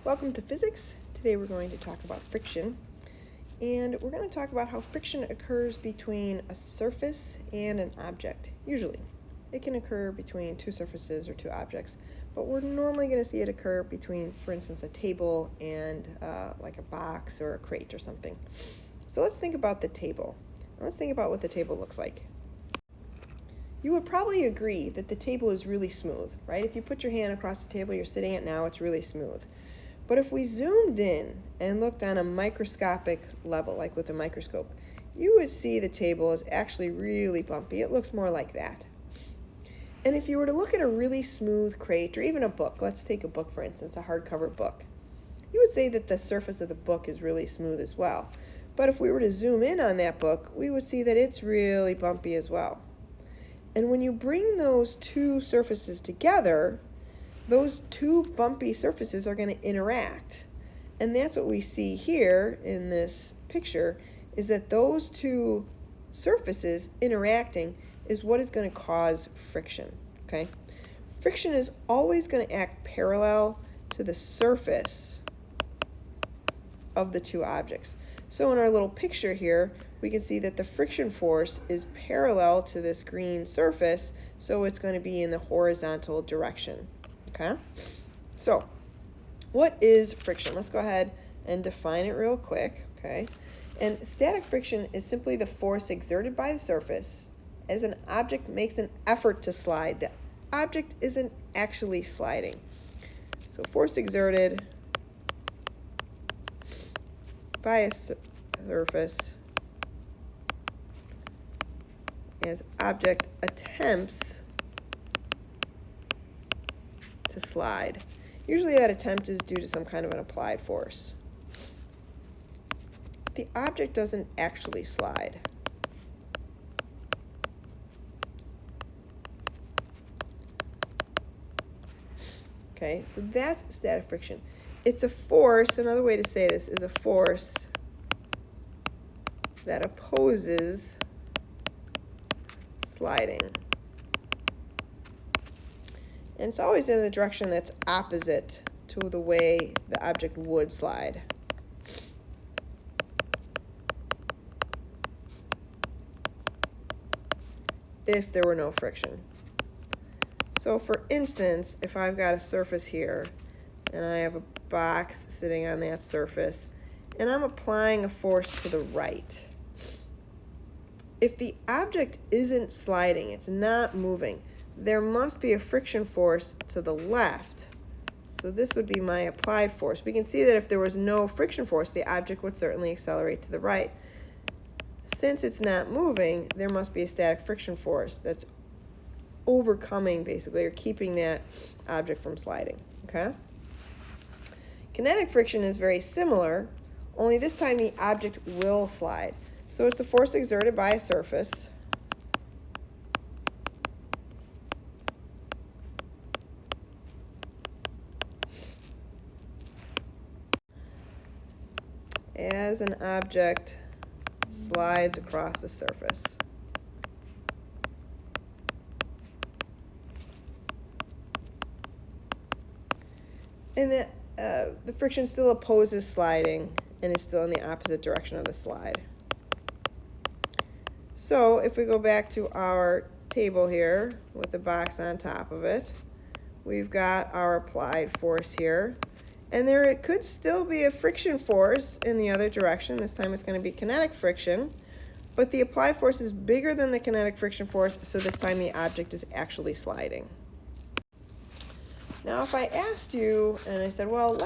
Welcome to physics. Today we're going to talk about friction, and we're going to talk about how friction occurs between a surface and an object. Usually, it can occur between two surfaces or two objects, but we're normally going to see it occur between, for instance, a table and like a box or a crate or something. So let's think about the table. Let's think about what the table looks like. You would probably agree that the table is really smooth, right? If you put your hand across the table you're sitting at now, it's really smooth. But if we zoomed in and looked on a microscopic level, like with a microscope, you would see the table is actually really bumpy. It looks more like that. And if you were to look at a really smooth crate, or even a book, let's take a book for instance, a hardcover book, you would say that the surface of the book is really smooth as well. But if we were to zoom in on that book, we would see that it's really bumpy as well. And when you bring those two surfaces together, those two bumpy surfaces are going to interact. And that's what we see here in this picture, is that those two surfaces interacting is what is going to cause friction. Okay? Friction is always going to act parallel to the surface of the two objects. So in our little picture here, we can see that the friction force is parallel to this green surface, so it's going to be in the horizontal direction. Okay? So, what is friction? Let's go ahead and define it real quick. Okay? And static friction is simply the force exerted by the surface as an object makes an effort to slide. The object isn't actually sliding. So, force exerted by a surface as object attempts to slide. Usually that attempt is due to some kind of an applied force. The object doesn't actually slide. Okay, so that's static friction. It's a force, another way to say this is a force that opposes sliding. And it's always in the direction that's opposite to the way the object would slide. If there were no friction. So for instance, if I've got a surface here and I have a box sitting on that surface and I'm applying a force to the right, if the object isn't sliding, it's not moving, there must be a friction force to the left. So this would be my applied force. We can see that if there was no friction force, the object would certainly accelerate to the right. Since it's not moving, there must be a static friction force that's overcoming, basically, or keeping that object from sliding. Okay? Kinetic friction is very similar, only this time the object will slide. So it's a force exerted by a surface as an object slides across the surface. And the friction still opposes sliding and is still in the opposite direction of the slide. So if we go back to our table here with the box on top of it, we've got our applied force here. And there could still be a friction force in the other direction. This time it's going to be kinetic friction. But the applied force is bigger than the kinetic friction force, so this time the object is actually sliding. Now if I asked you and I said, well,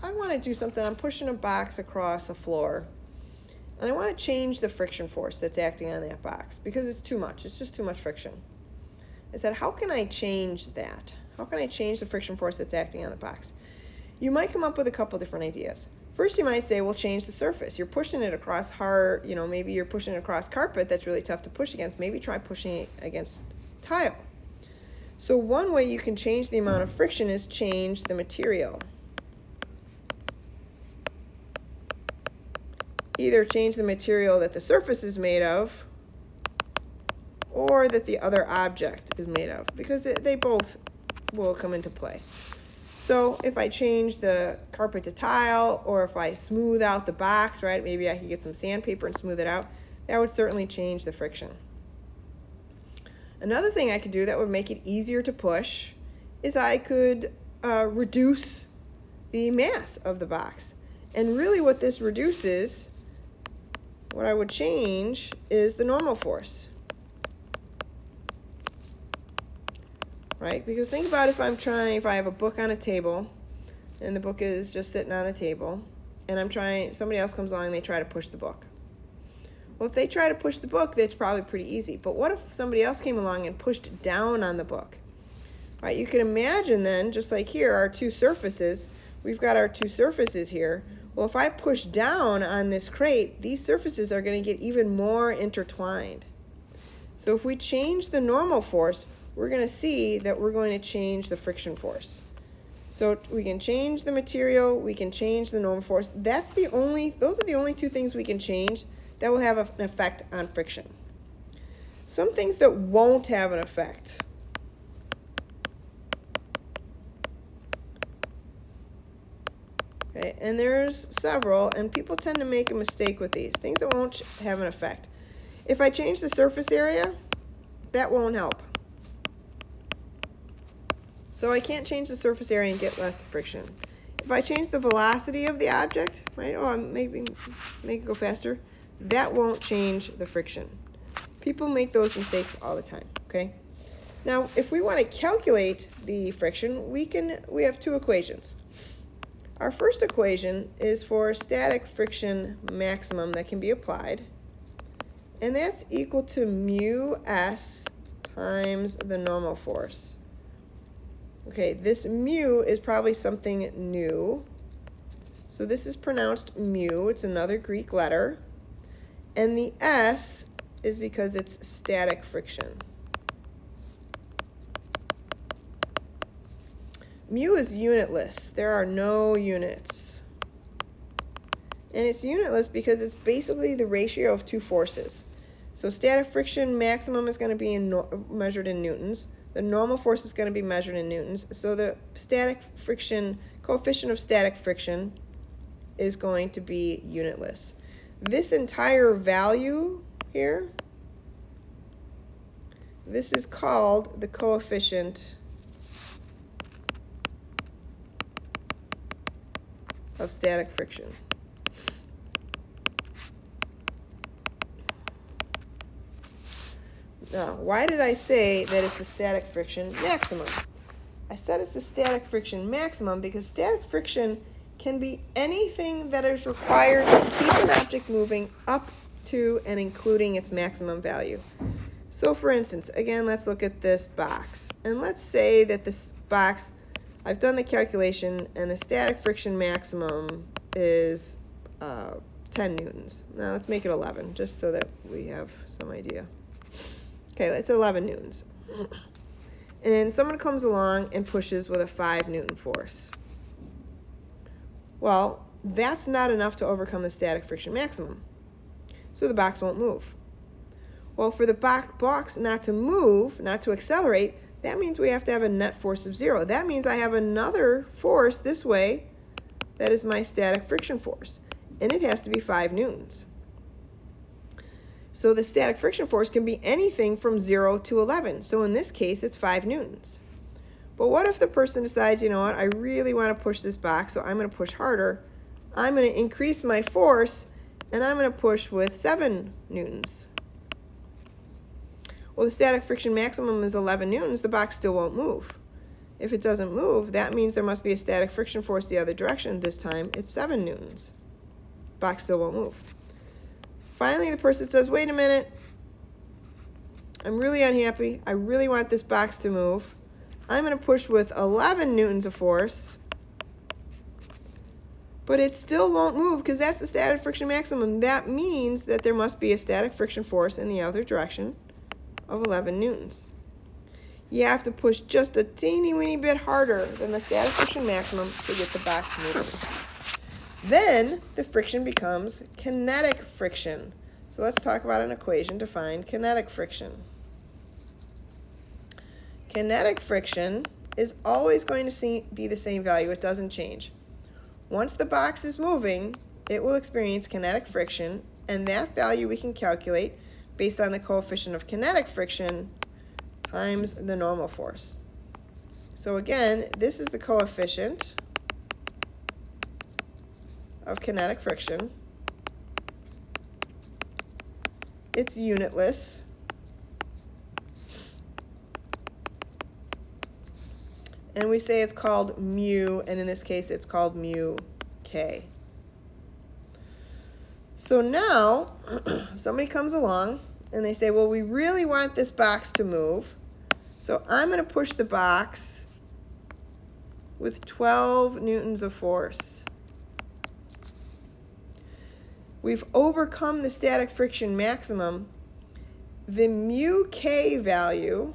I want to do something. I'm pushing a box across a floor. And I want to change the friction force that's acting on that box because it's too much. It's just too much friction. I said, how can I change that? How can I change the friction force that's acting on the box? You might come up with a couple different ideas. First, you might say, well, change the surface. You're pushing it across hard, maybe you're pushing it across carpet that's really tough to push against. Maybe try pushing it against tile. So one way you can change the amount of friction is change the material. Either change the material that the surface is made of or that the other object is made of, because they both will come into play. So if I change the carpet to tile, or if I smooth out the box, right, maybe I could get some sandpaper and smooth it out, that would certainly change the friction. Another thing I could do that would make it easier to push is I could reduce the mass of the box. And really what this reduces, what I would change, is the normal force. Right? Because think about if I have a book on a table, and the book is just sitting on the table, and somebody else comes along and they try to push the book. Well, if they try to push the book, that's probably pretty easy. But what if somebody else came along and pushed down on the book? Right? You can imagine then, just like here, our two surfaces, we've got our two surfaces here. Well, if I push down on this crate, these surfaces are going to get even more intertwined. So if we change the normal force, we're going to see that we're going to change the friction force. So we can change the material, we can change the normal force. Those are the only two things we can change that will have an effect on friction. Some things that won't have an effect. Okay, and there's several, and people tend to make a mistake with these. Things that won't have an effect. If I change the surface area, that won't help. So I can't change the surface area and get less friction. If I change the velocity of the object, right, maybe make it go faster, that won't change the friction. People make those mistakes all the time, okay? Now, if we want to calculate the friction, we have two equations. Our first equation is for static friction maximum that can be applied, and that's equal to mu s times the normal force. Okay, this mu is probably something new. So this is pronounced mu. It's another Greek letter. And the S is because it's static friction. Mu is unitless. There are no units. And it's unitless because it's basically the ratio of two forces. So static friction maximum is going to be measured in newtons. The normal force is going to be measured in newtons. So the static friction, coefficient of static friction is going to be unitless. This entire value here, this is called the coefficient of static friction. Now, why did I say that it's the static friction maximum? I said it's the static friction maximum because static friction can be anything that is required to keep an object moving up to and including its maximum value. So for instance, again, let's look at this box. And let's say that this box, I've done the calculation, and the static friction maximum is 10 newtons. Now let's make it 11, just so that we have some idea. Okay, it's 11 newtons. And someone comes along and pushes with a 5 Newton force. Well, that's not enough to overcome the static friction maximum. So the box won't move. Well, for the box not to move, not to accelerate, that means we have to have a net force of 0. That means I have another force this way that is my static friction force. And it has to be 5 newtons. So the static friction force can be anything from 0 to 11. So in this case, it's 5 newtons. But what if the person decides, you know what, I really want to push this box, so I'm going to push harder. I'm going to increase my force, and I'm going to push with 7 newtons. Well, the static friction maximum is 11 newtons. The box still won't move. If it doesn't move, that means there must be a static friction force the other direction. This time, it's 7 newtons. Box still won't move. Finally, the person says, wait a minute. I'm really unhappy. I really want this box to move. I'm going to push with 11 newtons of force, but it still won't move because that's the static friction maximum. That means that there must be a static friction force in the other direction of 11 newtons. You have to push just a teeny weeny bit harder than the static friction maximum to get the box moving. Then the friction becomes kinetic friction. So let's talk about an equation to find kinetic friction. Kinetic friction is always going to be the same value. It doesn't change. Once the box is moving, it will experience kinetic friction, and that value we can calculate based on the coefficient of kinetic friction times the normal force. So again, this is the coefficient of kinetic friction. It's unitless. And we say it's called mu, and in this case it's called mu k. So now somebody comes along and they say, well, we really want this box to move, so I'm going to push the box with 12 newtons of force. We've overcome the static friction maximum. The mu k value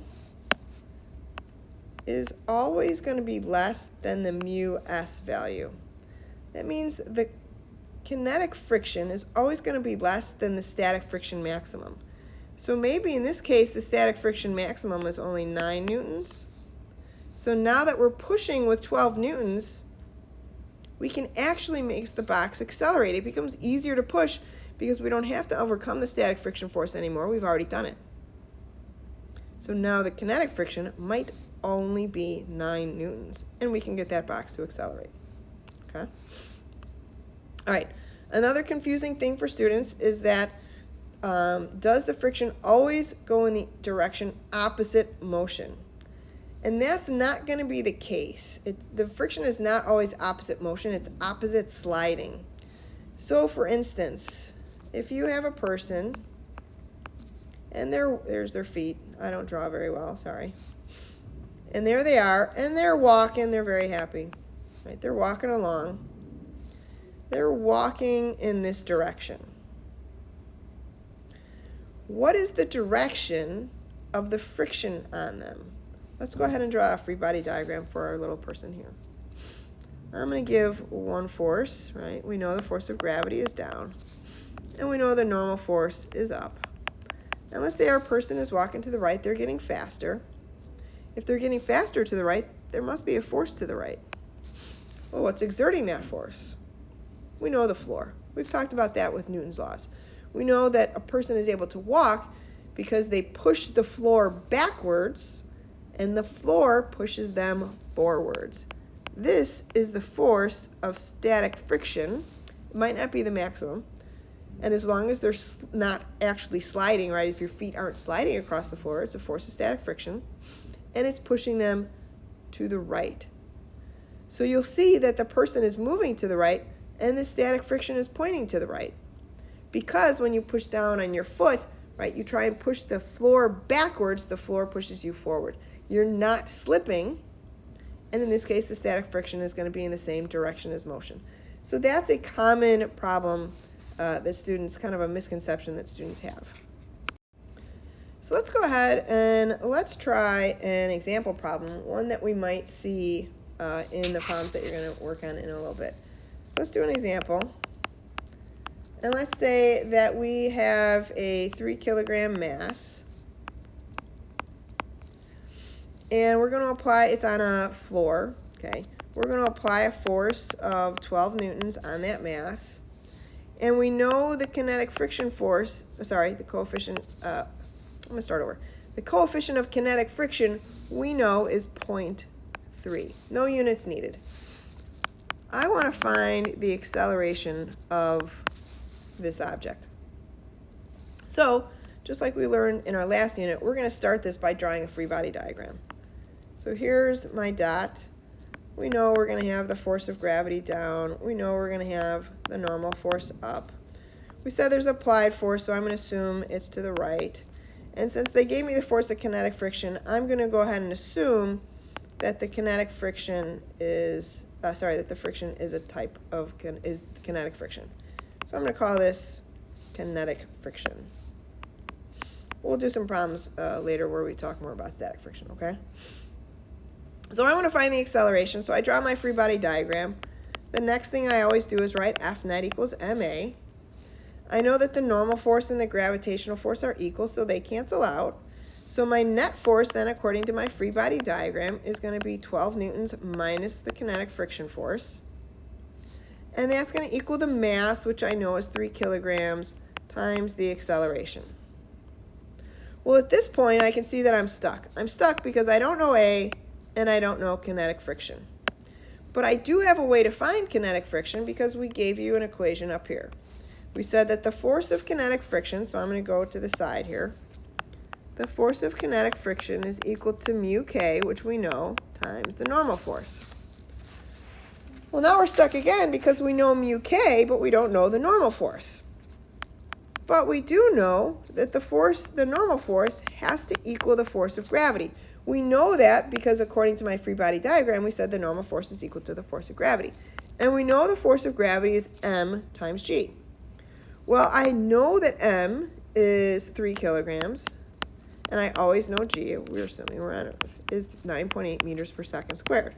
is always going to be less than the mu s value. That means the kinetic friction is always going to be less than the static friction maximum. So maybe in this case the static friction maximum is only 9 newtons. So now that we're pushing with 12 newtons, we can actually make the box accelerate. It becomes easier to push because we don't have to overcome the static friction force anymore. We've already done it. So now the kinetic friction might only be 9 newtons, and we can get that box to accelerate. Okay? All right, another confusing thing for students is that does the friction always go in the direction opposite motion? And that's not going to be the case. The friction is not always opposite motion, it's opposite sliding. So for instance, if you have a person, and there's their feet. I don't draw very well, sorry. And there they are, and they're walking, they're very happy. Right? They're walking along. They're walking in this direction. What is the direction of the friction on them? Let's go ahead and draw a free body diagram for our little person here. I'm going to give one force, right? We know the force of gravity is down, and we know the normal force is up. Now let's say our person is walking to the right, they're getting faster. If they're getting faster to the right, there must be a force to the right. Well, what's exerting that force? We know the floor. We've talked about that with Newton's laws. We know that a person is able to walk because they push the floor backwards and the floor pushes them forwards. This is the force of static friction. It might not be the maximum. And as long as they're not actually sliding, right, if your feet aren't sliding across the floor, it's a force of static friction. And it's pushing them to the right. So you'll see that the person is moving to the right and the static friction is pointing to the right. Because when you push down on your foot, right, you try and push the floor backwards, the floor pushes you forward. You're not slipping, and in this case the static friction is going to be in the same direction as motion. So that's a common problem that students, kind of a misconception that students have. So let's go ahead and let's try an example problem, one that we might see in the problems that you're going to work on in a little bit. So let's do an example. And let's say that we have a 3 kilogram mass. And we're going to apply, it's on a floor, okay? We're going to apply a force of 12 newtons on that mass. And we know the kinetic friction force, the coefficient, I'm going to start over. The coefficient of kinetic friction we know is 0.3. No units needed. I want to find the acceleration of this object. So, just like we learned in our last unit, we're going to start this by drawing a free body diagram. So here's my dot. We know we're going to have the force of gravity down. We know we're going to have the normal force up. We said there's applied force, so I'm going to assume it's to the right. And since they gave me the force of kinetic friction, I'm going to go ahead and assume that the kinetic friction is, that the friction is a type of, is kinetic friction. So I'm going to call this kinetic friction. We'll do some problems later where we talk more about static friction, okay? So I want to find the acceleration, so I draw my free body diagram. The next thing I always do is write F net equals ma. I know that the normal force and the gravitational force are equal, so they cancel out. So my net force then, according to my free body diagram, is going to be 12 newtons minus the kinetic friction force. And that's going to equal the mass, which I know is 3 kilograms, times the acceleration. Well, at this point, I can see that I'm stuck. I'm stuck because I don't know A and I don't know kinetic friction. But I do have a way to find kinetic friction because we gave you an equation up here. We said that the force of kinetic friction, so I'm going to go to the side here, the force of kinetic friction is equal to mu k, which we know, times the normal force. Well, now we're stuck again because we know mu k, but we don't know the normal force. But we do know that the normal force has to equal the force of gravity. We know that because according to my free body diagram, we said the normal force is equal to the force of gravity. And we know the force of gravity is m times g. Well, I know that m is 3 kilograms. And I always know g, we're assuming we're on Earth, is 9.8 meters per second squared.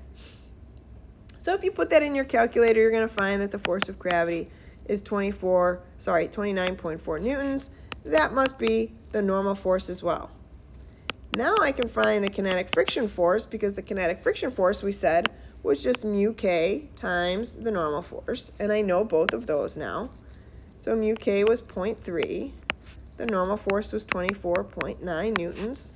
So if you put that in your calculator, you're going to find that the force of gravity is 29.4 newtons. That must be the normal force as well. Now I can find the kinetic friction force because the kinetic friction force, we said, was just mu k times the normal force. And I know both of those now. So mu k was 0.3. The normal force was 24.9 newtons.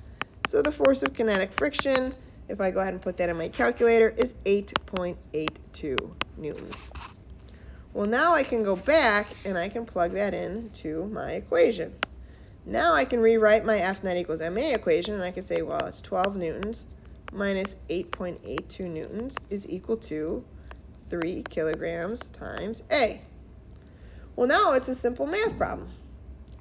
So the force of kinetic friction, if I go ahead and put that in my calculator, is 8.82 newtons. Well, now I can go back and I can plug that into my equation. Now I can rewrite my F net equals ma equation, and I can say, well, it's 12 newtons minus 8.82 newtons is equal to 3 kilograms times A. Well, now it's a simple math problem.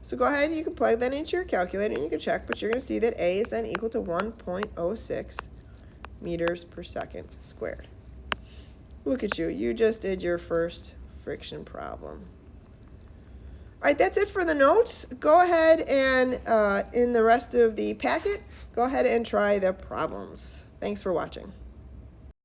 So go ahead, you can plug that into your calculator and you can check, but you're going to see that A is then equal to 1.06 meters per second squared. Look at you. You just did your first friction problem. All right, that's it for the notes. Go ahead and in the rest of the packet, go ahead and try the problems. Thanks for watching.